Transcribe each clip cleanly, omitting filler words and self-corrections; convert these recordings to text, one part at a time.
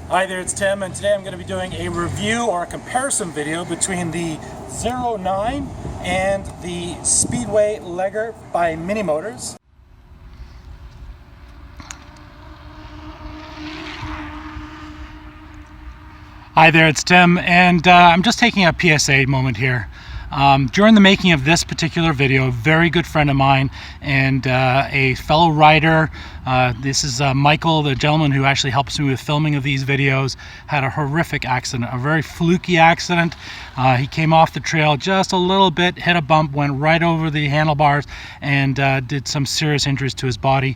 Hi there, it's Tim, and today I'm going to be doing a review or a comparison video between the 09 and the Speedway Leger by Mini Motors. Hi there, it's Tim, and I'm just taking a PSA moment here. During the making of this particular video, a very good friend of mine and a fellow rider, this is Michael, the gentleman who actually helps me with filming of these videos, had a horrific accident, a very fluky accident. He came off the trail just a little bit, hit a bump, went right over the handlebars, and did some serious injuries to his body.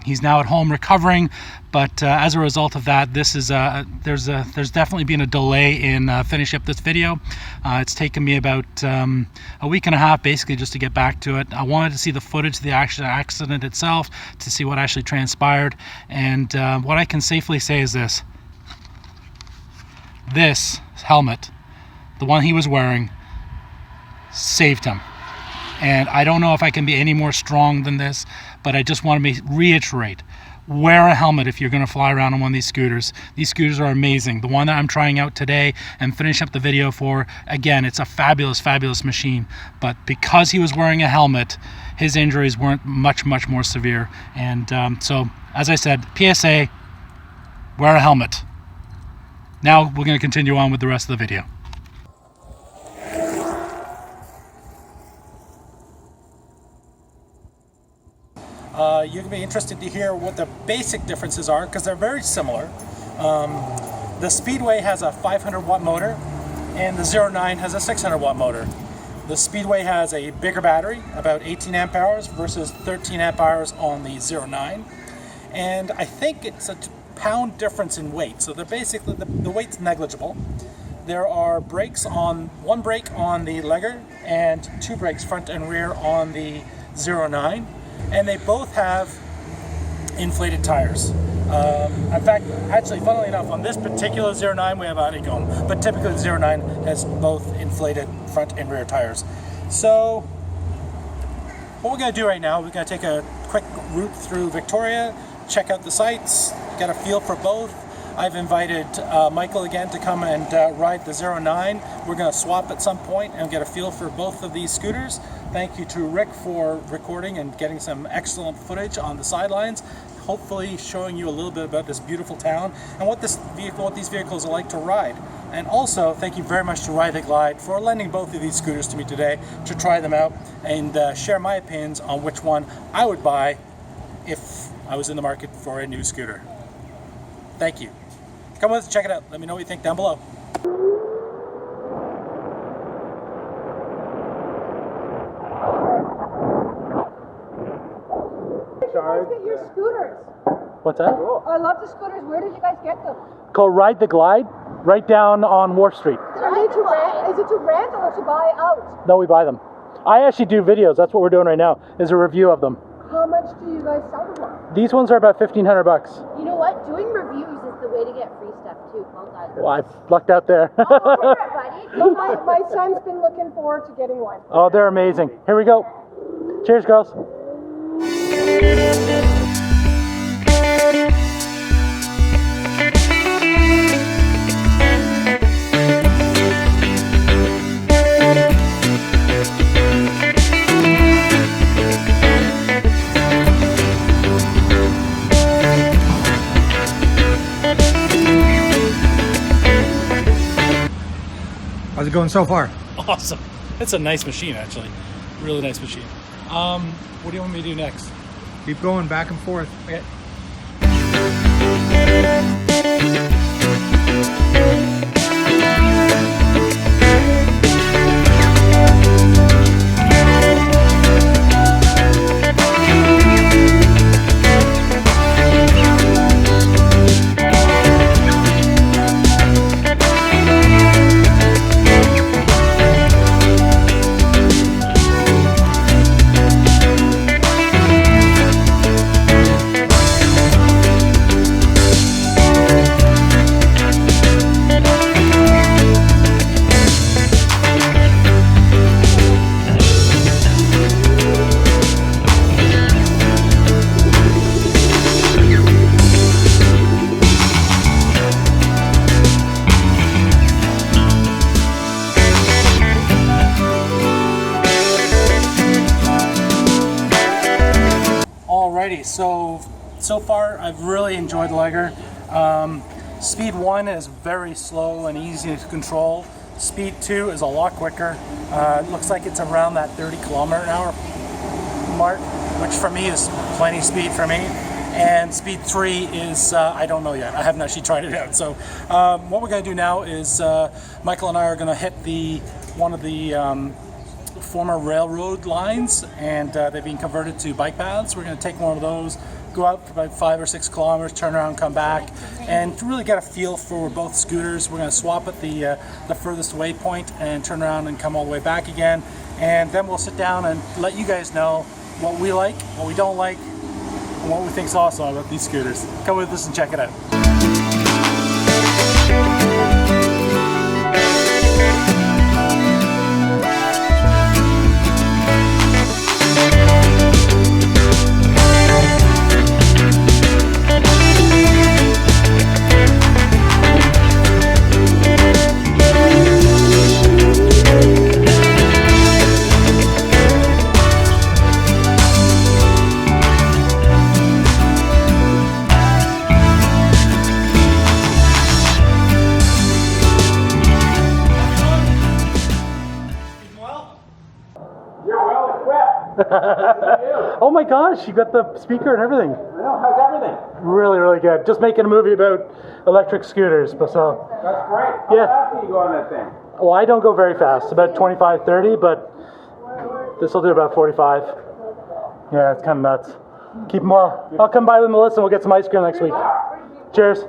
He's now at home recovering, but as a result of that, this is there's definitely been a delay in finishing up this video. It's taken me about a week and a half basically just to get back to it. I wanted to see the footage of the accident itself to see what actually transpired, and what I can safely say is this helmet, the one he was wearing, saved him. And I don't know if I can be any more strong than this, but I just want to reiterate, wear a helmet if you're going to fly around on one of these scooters. These scooters are amazing. The one that I'm trying out today and finish up the video for, again, it's a fabulous machine. But because he was wearing a helmet, his injuries weren't much more severe. And so, as I said, PSA, wear a helmet. Now we're going to continue on with the rest of the video. You're going to be interested to hear what the basic differences are, because they're very similar. The Speedway has a 500 watt motor and the 09 has a 600 watt motor. The Speedway has a bigger battery, about 18 amp hours versus 13 amp hours on the 09. And I think it's a pound difference in weight, so they're basically, the weight's negligible. There are brakes on, one brake on the Leger and two brakes front and rear on the 09. And they both have inflated tires. In fact, actually, funnily enough, on this particular 09 we have a honeycomb, but typically the 09 has both inflated front and rear tires. So what we're going to do right now, we're going to take a quick route through Victoria, check out the sites, get a feel for both. I've invited Michael again to come and ride the 09. We're going to swap at some point and get a feel for both of these scooters. Thank you to Rick for recording and getting some excellent footage on the sidelines, hopefully showing you a little bit about this beautiful town and what these vehicles are like to ride. And also, thank you very much to Ride the Glide for lending both of these scooters to me today to try them out and share my opinions on which one I would buy if I was in the market for a new scooter. Thank you. Come with us, check it out. Let me know what you think down below. Where did you guys get your scooters? What's that? I love the scooters. Where did you guys get them? Called Ride the Glide, right down on Wharf Street. Are they to rent? Is it to rent or to buy out? No, we buy them. I actually do videos. That's what we're doing right now, is a review of them. How much do you guys sell them for? These ones are about $1,500. You know what? Doing reviews is the way to get free stuff too. Well done. Well, I've lucked out there. Oh, buddy. So my son's been looking forward to getting one. Oh, they're amazing. Here we go. Cheers, girls. How's it going so far? Awesome. It's a nice machine, actually. Really nice machine. What do you want me to do next? Keep going back and forth. Okay. so far I've really enjoyed the Leger. Speed 1 is very slow and easy to control. Speed 2 is a lot quicker. It looks like it's around that 30 km/h mark, which for me is plenty speed for me. And Speed 3 is, I don't know yet. I haven't actually tried it out. So what we're going to do now is Michael and I are going to hit one of the former railroad lines, and they've been converted to bike paths. We're going to take one of those, go out for about 5 or 6 kilometers, turn around, come back, and to really get a feel for both scooters. We're going to swap at the furthest waypoint and turn around and come all the way back again, and then we'll sit down and let you guys know what we like, what we don't like, and what we think is awesome about these scooters. Come with us and check it out. Oh my gosh, you got the speaker and everything. I know, how's everything? Really, really good. Just making a movie about electric scooters, but so. That's great. Yeah. How fast do you go on that thing? Well, I don't go very fast, about 25, 30, but this will do about 45. Yeah, it's kind of nuts. Keep them well. I'll come by with Melissa and we'll get some ice cream next week. Cheers.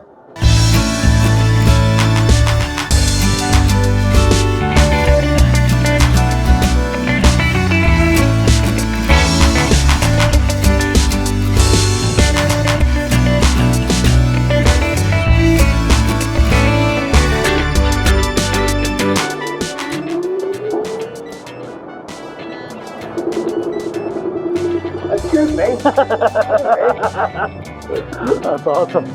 Excuse me. That's awesome.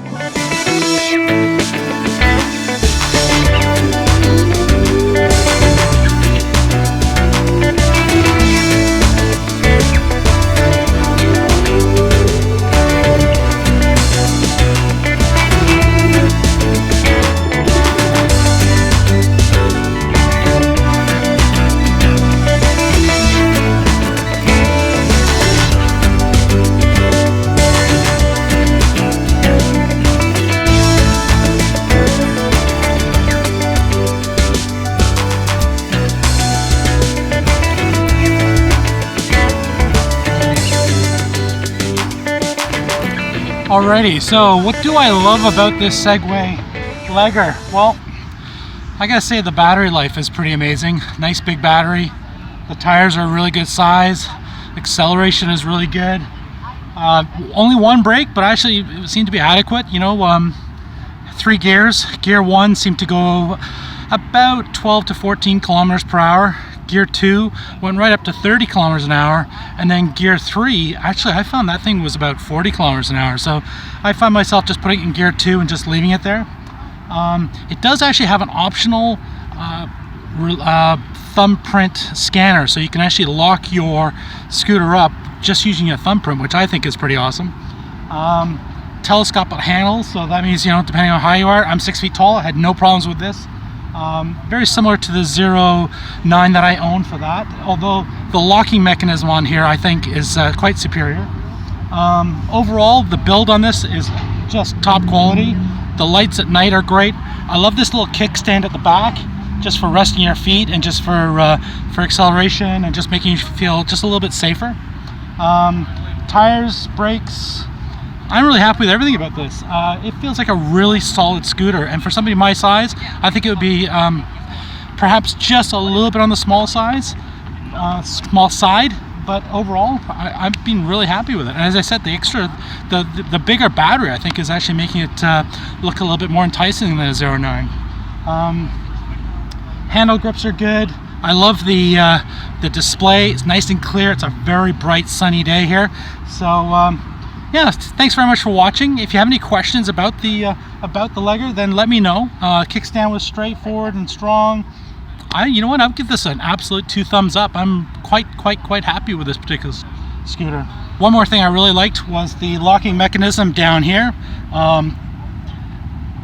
Alrighty, so what do I love about this Speedway Leger? Well, I gotta say the battery life is pretty amazing. Nice big battery. The tires are a really good size. Acceleration is really good. Only one brake, but actually it seemed to be adequate. You know, 3 gears. Gear 1 seemed to go about 12 to 14 kilometers per hour. Gear 2 went right up to 30 kilometers an hour, and then Gear 3, actually I found that thing was about 40 kilometers an hour, so I find myself just putting it in Gear 2 and just leaving it there. It does actually have an optional thumbprint scanner, so you can actually lock your scooter up just using your thumbprint, which I think is pretty awesome. Telescopic handles, so that means, you know, depending on how you are, I'm 6 feet tall, I had no problems with this. Very similar to the 09 that I own for that, although the locking mechanism on here I think is quite superior. Overall, the build on this is just top quality. The lights at night are great. I love this little kickstand at the back, just for resting your feet and just for acceleration and just making you feel just a little bit safer. Tires, brakes, I'm really happy with everything about this. It feels like a really solid scooter, and for somebody my size, I think it would be perhaps just a little bit on the small side, but overall, I've been really happy with it. And as I said, the bigger battery, I think, is actually making it look a little bit more enticing than a 09. Handle grips are good. I love the display. It's nice and clear. It's a very bright, sunny day here. So yeah, thanks very much for watching. If you have any questions about the Leger, then let me know. Kickstand was straightforward and strong. You know what? I'll give this an absolute 2 thumbs up. I'm quite happy with this particular scooter. One more thing I really liked was the locking mechanism down here.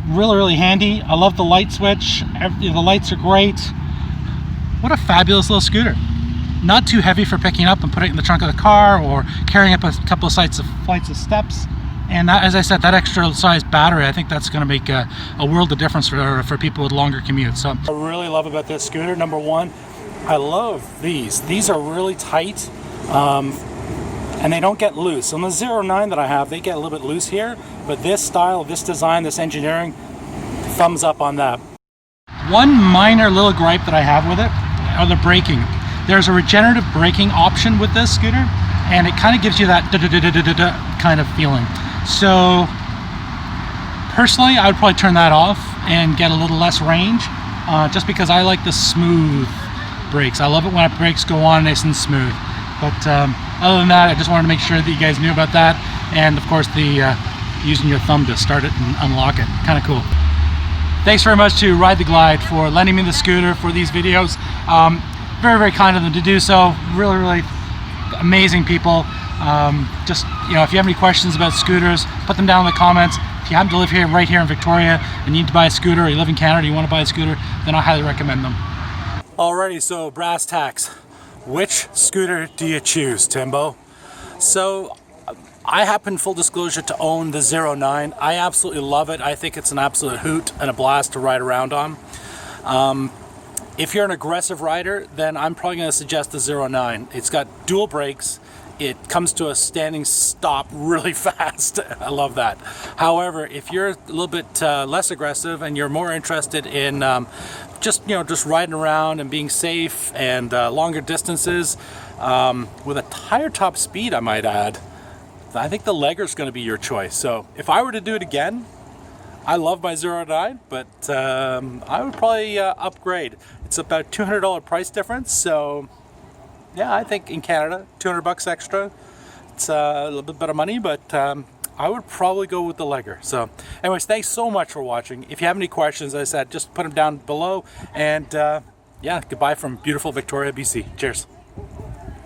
Really handy. I love the light switch. The lights are great. What a fabulous little scooter. Not too heavy for picking up and putting it in the trunk of the car or carrying up a couple of flights of steps. And that, as I said, that extra size battery, I think that's going to make a world of difference for people with longer commutes. So I really love about this scooter, number one, I love these. These are really tight and they don't get loose. On the 09 that I have, they get a little bit loose here, but this style, this design, this engineering, thumbs up on that. One minor little gripe that I have with it are the braking. There's a regenerative braking option with this scooter, and it kind of gives you that da-da-da-da-da-da kind of feeling. So personally, I would probably turn that off and get a little less range, just because I like the smooth brakes. I love it when brakes go on nice and smooth. But other than that, I just wanted to make sure that you guys knew about that, and of course the using your thumb to start it and unlock it. Kind of cool. Thanks very much to Ride the Glide for lending me the scooter for these videos. Very kind of them to do so. Really amazing people. Just, you know, if you have any questions about scooters, put them down in the comments. If you happen to live here, right here in Victoria, and need to buy a scooter, or you live in Canada, you want to buy a scooter, then I highly recommend them. Alrighty, so brass tacks. Which scooter do you choose, Timbo? So I happen, full disclosure, to own the 09. I absolutely love it. I think it's an absolute hoot and a blast to ride around on. If you're an aggressive rider, then I'm probably going to suggest the 09. It's got dual brakes. It comes to a standing stop really fast. I love that. However, if you're a little bit less aggressive and you're more interested in just riding around and being safe and longer distances with a higher top speed, I might add, I think the Leger is going to be your choice. So if I were to do it again, I love my 09, but I would probably upgrade. It's about $200 price difference, so yeah, I think in Canada, $200 extra. It's a little bit better money, but I would probably go with the Leger. So anyways, thanks so much for watching. If you have any questions, as I said, just put them down below. And yeah, goodbye from beautiful Victoria, BC. Cheers.